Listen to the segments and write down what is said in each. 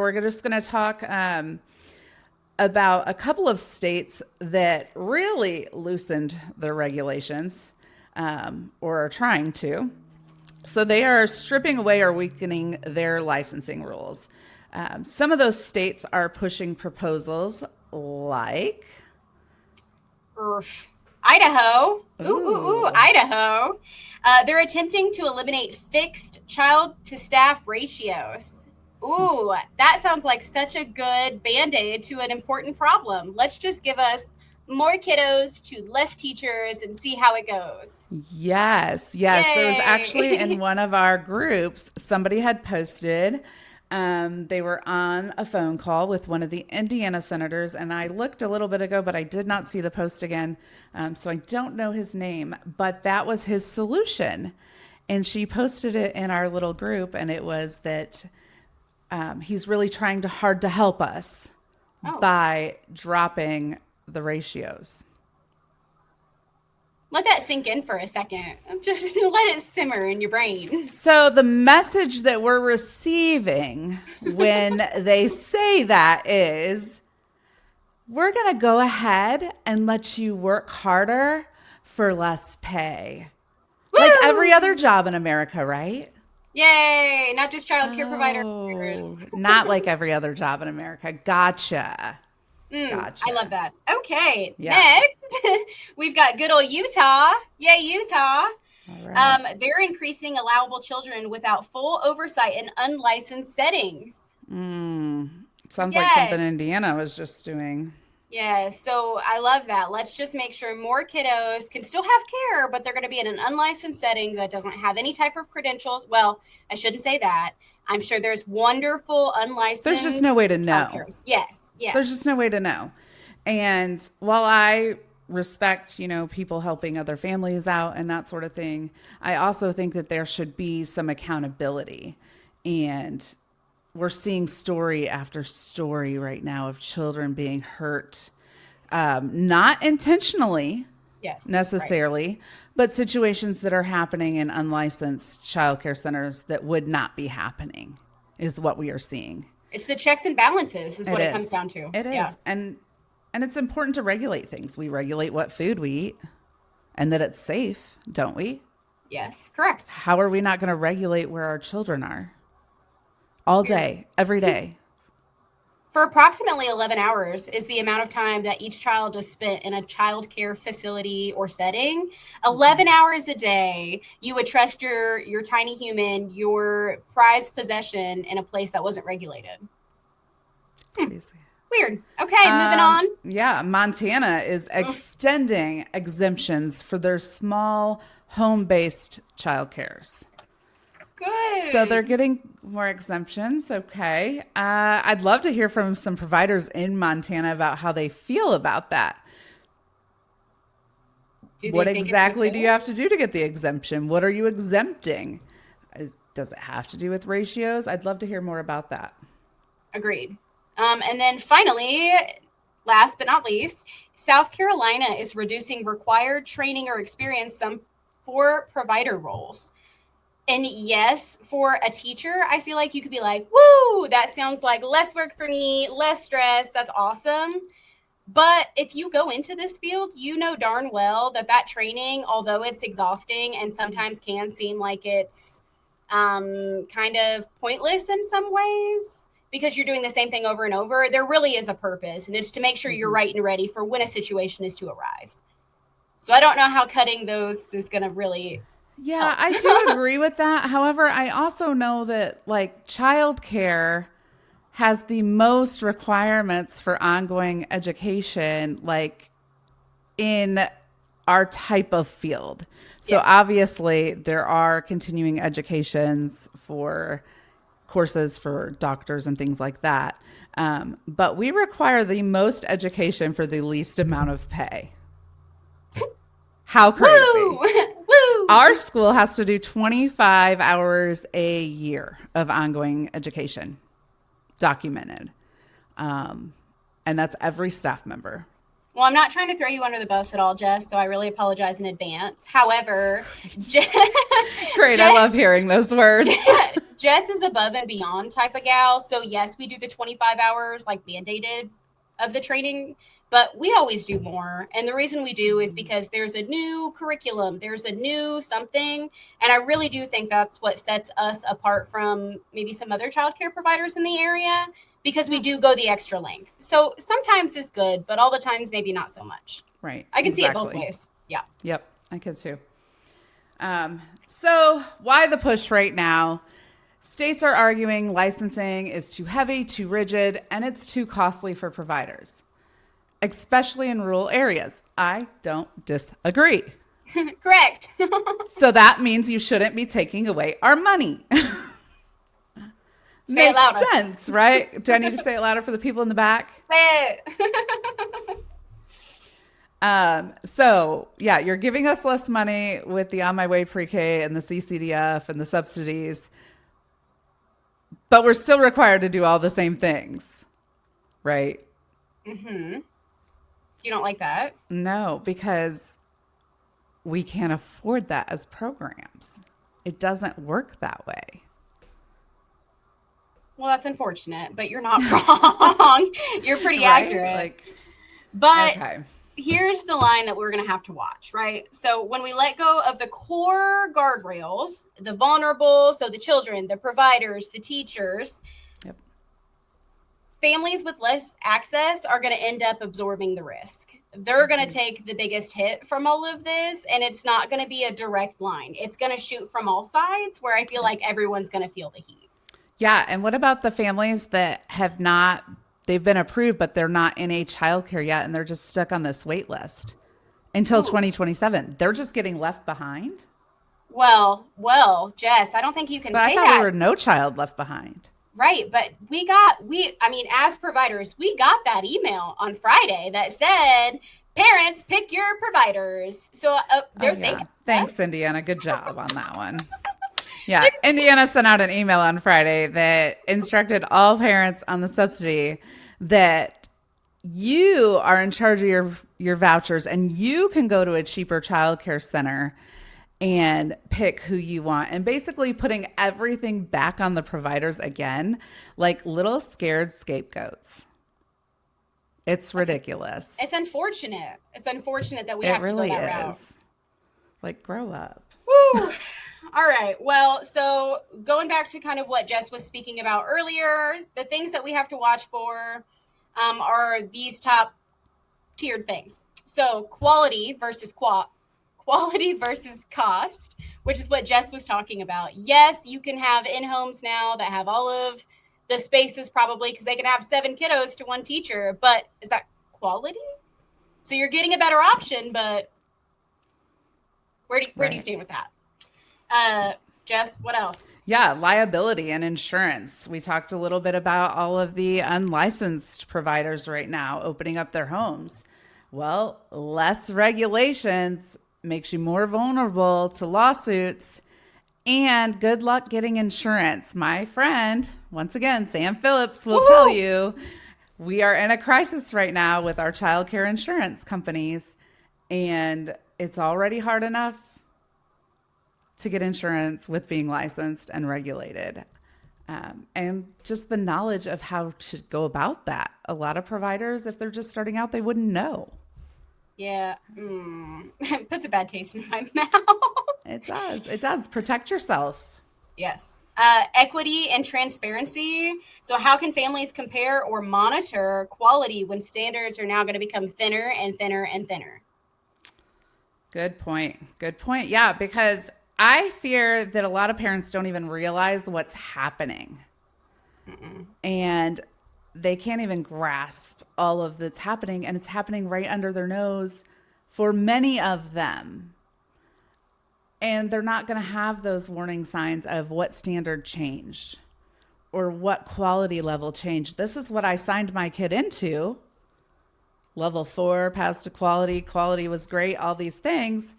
We're just going to talk about a couple of states that really loosened their regulations or are trying to. So they are stripping away or weakening their licensing rules. Some of those states are pushing proposals like Idaho. Ooh. Idaho. They're attempting to eliminate fixed child-to-staff ratios. Ooh, that sounds like such a good Band-Aid to an important problem. Let's just give us more kiddos to less teachers and see how it goes. Yes. Yay. There was actually in one of our groups, somebody had posted, they were on a phone call with one of the Indiana senators, and I looked a little bit ago, but I did not see the post again. So I don't know his name, but that was his solution. And she posted it in our little group, and it was that he's really trying hard to help us by dropping the ratios. Let that sink in for a second. Just let it simmer in your brain. So the message that we're receiving when they say that is, we're going to go ahead and let you work harder for less pay. Woo! Like every other job in America, right? Yay! Not just child care providers. Not like every other job in America. Gotcha. Gotcha. I love that. Okay, Next, we've got good old Utah. Yay, Utah. All right. They're increasing allowable children without full oversight in unlicensed settings. Sounds like something Indiana was just doing. Yeah, so I love that. Let's just make sure more kiddos can still have care, but they're going to be in an unlicensed setting that doesn't have any type of credentials. Well, I shouldn't say that. I'm sure there's wonderful unlicensed. There's just no way to know. Yes. There's just no way to know. And while I respect, people helping other families out and that sort of thing, I also think that there should be some accountability. And we're seeing story after story right now of children being hurt, not intentionally necessarily, but situations that are happening in unlicensed childcare centers that would not be happening is what we are seeing. It's the checks and balances is what it comes down to. It is. And it's important to regulate things. We regulate what food we eat and that it's safe, don't we? Yes, correct. How are we not going to regulate where our children are? All day, every day. For approximately 11 hours is the amount of time that each child is spent in a child care facility or setting. 11 hours a day, you would trust your tiny human, your prized possession in a place that wasn't regulated. Weird. Okay, moving on. Yeah, Montana is extending exemptions for their small home-based child cares. Good. So they're getting more exemptions. Okay. I'd love to hear from some providers in Montana about how they feel about that. What exactly do you have to do to get the exemption? What are you exempting? Does it have to do with ratios? I'd love to hear more about that. Agreed. And then finally, last but not least, South Carolina is reducing required training or experience for provider roles. And yes, for a teacher, I feel like you could be like, woo, that sounds like less work for me, less stress. That's awesome. But if you go into this field, you know darn well that training, although it's exhausting and sometimes can seem like it's kind of pointless in some ways because you're doing the same thing over and over, there really is a purpose. And it's to make sure you're right and ready for when a situation is to arise. So I don't know how cutting those is going to really... Yeah, I do agree with that. However, I also know that childcare has the most requirements for ongoing education, in our type of field. So obviously there are continuing educations for courses for doctors and things like that. But we require the most education for the least amount of pay. How crazy. Woo! Our school has to do 25 hours a year of ongoing education, documented. And that's every staff member. Well, I'm not trying to throw you under the bus at all, Jess, so I really apologize in advance. However, Great. I love hearing those words. Jess is above and beyond type of gal. So yes, we do the 25 hours like mandated of the training, but we always do more. And the reason we do is because there's a new curriculum, there's a new something. And I really do think that's what sets us apart from maybe some other childcare providers in the area, because we do go the extra length. So sometimes it's good, but all the times maybe not so much. Right. I can see it both ways. Yeah. Yep. I could too. So why the push right now? States are arguing licensing is too heavy, too rigid, and it's too costly for providers, especially in rural areas. I don't disagree. Correct. So that means you shouldn't be taking away our money. Say it louder. Makes sense, right? Do I need to say it louder for the people in the back? Say it. So yeah, you're giving us less money with the On My Way pre-K and the CCDF and the subsidies, but we're still required to do all the same things, right? Mm-hmm. You don't like that? No, because we can't afford that as programs. It doesn't work that way. Well, that's unfortunate, but you're not wrong. You're pretty Right? accurate. But okay. Here's the line that we're going to have to watch, right? So when we let go of the core guardrails, the vulnerable, so the children, the providers, the teachers, Yep. families with less access are going to end up absorbing the risk. They're going to take the biggest hit from all of this, and it's not going to be a direct line. It's going to shoot from all sides, where I feel like everyone's going to feel the heat. Yeah, and what about the families that they've been approved, but they're not in a childcare yet, and they're just stuck on this wait list until 2027? They're just getting left behind? Well, Jess, I don't think you can But say I thought that. we were no child left behind. Right, but as providers, we got that email on Friday that said, parents, pick your providers. So they're thinking. Thanks, Indiana. Good job on that one. Yeah, Indiana sent out an email on Friday that instructed all parents on the subsidy that you are in charge of your vouchers, and you can go to a cheaper childcare center and pick who you want, and basically putting everything back on the providers again, like little scared scapegoats. It's ridiculous. It's unfortunate. It's unfortunate that we have to go that route. Like, grow up. Woo. All right. Well, so going back to kind of what Jess was speaking about earlier, the things that we have to watch for are these top tiered things. So quality versus cost, which is what Jess was talking about. Yes, you can have in-homes now that have all of the spaces, probably because they can have 7 kiddos to one teacher, but is that quality? So you're getting a better option, but where do you stand with that? Jess, what else? Yeah, liability and insurance. We talked a little bit about all of the unlicensed providers right now opening up their homes. Well, less regulations makes you more vulnerable to lawsuits, and good luck getting insurance. My friend, once again, Sam Phillips will tell you, we are in a crisis right now with our childcare insurance companies, and it's already hard enough to get insurance with being licensed and regulated. And just the knowledge of how to go about that. A lot of providers, if they're just starting out, they wouldn't know. Yeah. It puts a bad taste in my mouth. It does. It does. Protect yourself. Yes. Equity and transparency. So how can families compare or monitor quality when standards are now going to become thinner and thinner and thinner? Good point. Good point. Yeah, because I fear that a lot of parents don't even realize what's happening. And they can't even grasp all of that's happening, and it's happening right under their nose for many of them. And they're not going to have those warning signs of what standard changed or what quality level changed. This is what I signed my kid into. Level 4, passed to quality. Quality was great, all these things.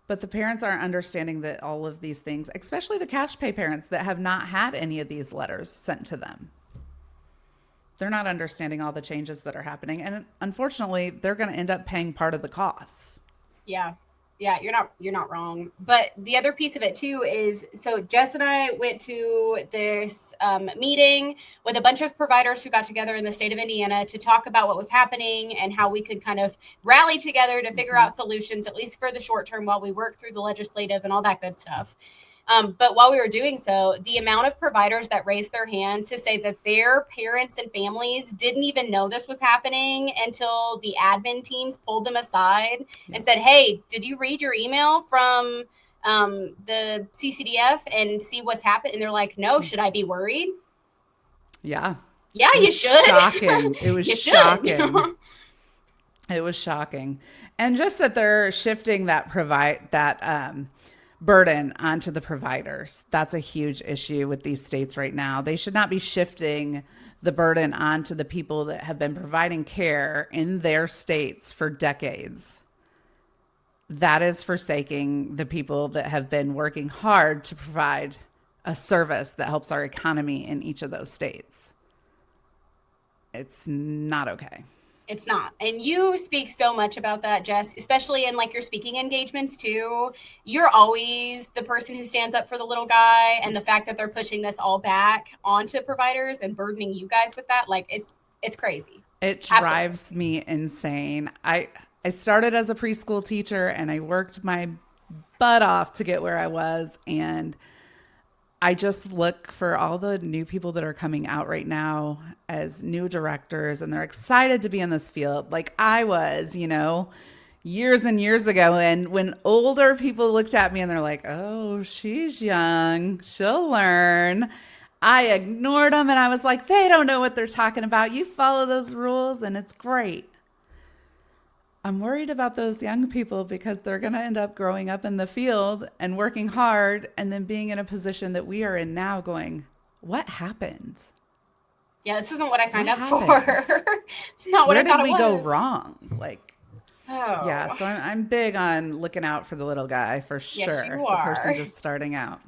But the parents aren't understanding that all of these things, especially the cash pay parents that have not had any of these letters sent to them. They're not understanding all the changes that are happening. And unfortunately, they're going to end up paying part of the cost. Yeah. Yeah, you're not wrong. But the other piece of it too is, so Jess and I went to this meeting with a bunch of providers who got together in the state of Indiana to talk about what was happening and how we could kind of rally together to figure out solutions, at least for the short term, while we work through the legislative and all that good stuff. But while we were doing so, the amount of providers that raised their hand to say that their parents and families didn't even know this was happening until the admin teams pulled them aside and said, hey, did you read your email from the CCDF and see what's happened? And they're like, no, should I be worried? Yeah. Yeah, you should. Shocking. It was shocking. It was shocking. And just that they're shifting that burden onto the providers. That's a huge issue with these states right now. They should not be shifting the burden onto the people that have been providing care in their states for decades. That is forsaking the people that have been working hard to provide a service that helps our economy in each of those states. It's not okay. It's not. And you speak so much about that, Jess, especially in like your speaking engagements too. You're always the person who stands up for the little guy, and the fact that they're pushing this all back onto providers and burdening you guys with that, like it's crazy. It drives me insane. I started as a preschool teacher and I worked my butt off to get where I was, and I just look for all the new people that are coming out right now as new directors, and they're excited to be in this field like I was, years and years ago. And when older people looked at me and they're like, oh, she's young, she'll learn, I ignored them and I was like, they don't know what they're talking about. You follow those rules and it's great. I'm worried about those young people because they're going to end up growing up in the field and working hard and then being in a position that we are in now going, what happened? Yeah, this isn't what I signed up for. It's not what I thought it was. Where did we go wrong? Yeah, so I'm big on looking out for the little guy for sure. Yes, you are. The person just starting out.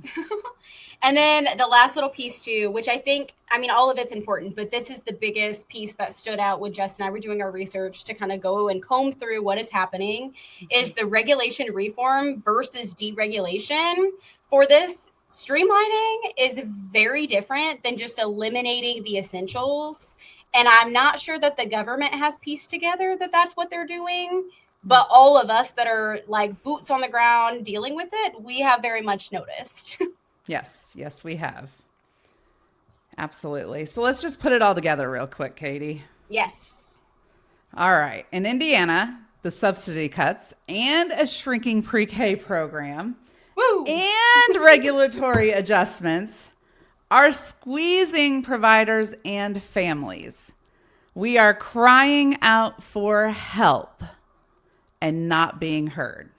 And then the last little piece too, which I think, all of it's important, but this is the biggest piece that stood out when Jess and I were doing our research to kind of go and comb through what is happening, is the regulation reform versus deregulation. For this, streamlining is very different than just eliminating the essentials. And I'm not sure that the government has pieced together that that's what they're doing. But all of us that are like boots on the ground dealing with it, we have very much noticed. Yes, we have. Absolutely. So let's just put it all together real quick, Katie. Yes. All right. In Indiana, the subsidy cuts and a shrinking pre-K program and regulatory adjustments are squeezing providers and families. We are crying out for help and not being heard.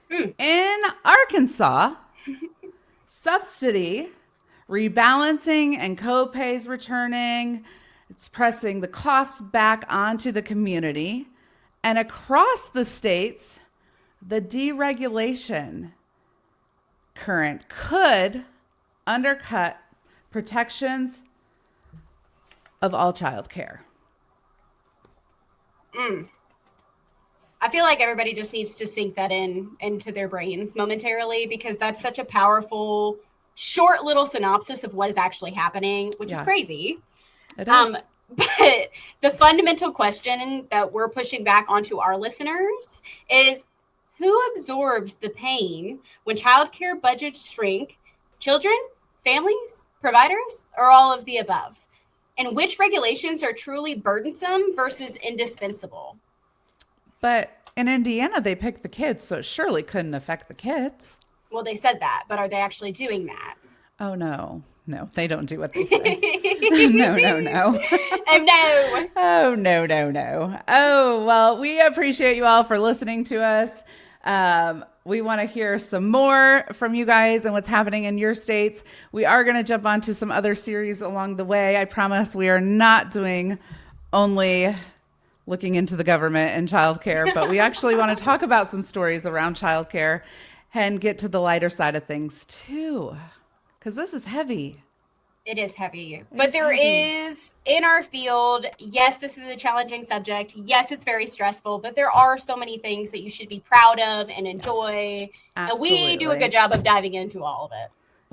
In Arkansas, subsidy, rebalancing, and co-pays returning. It's pressing the costs back onto the community. And across the states, the deregulation current could undercut protections of all child care. I feel like everybody just needs to sink that into their brains momentarily, because that's such a powerful, short little synopsis of what is actually happening, which is crazy. It is. But the fundamental question that we're pushing back onto our listeners is, who absorbs the pain when childcare budgets shrink? Children, families, providers, or all of the above? And which regulations are truly burdensome versus indispensable? But in Indiana, they picked the kids, so it surely couldn't affect the kids. Well, they said that, but are they actually doing that? Oh, no. No, they don't do what they say. No. Oh, no. Oh, no. Oh, well, we appreciate you all for listening to us. We want to hear some more from you guys and what's happening in your states. We are going to jump onto some other series along the way. I promise we are not doing only looking into the government and childcare, but we actually want to talk about some stories around childcare and get to the lighter side of things too, because this is heavy. It is heavy, but there is in our field. Yes, this is a challenging subject. Yes, it's very stressful, but there are so many things that you should be proud of and enjoy. Yes, and we do a good job of diving into all of it.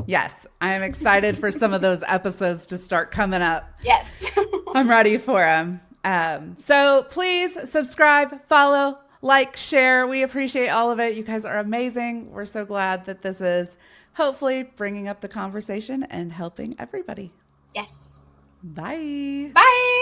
Yes, I am excited for some of those episodes to start coming up. Yes. I'm ready for them. So please subscribe, follow, like, share. We appreciate all of it. You guys are amazing. We're so glad that this is hopefully bringing up the conversation and helping everybody. Yes. Bye. Bye.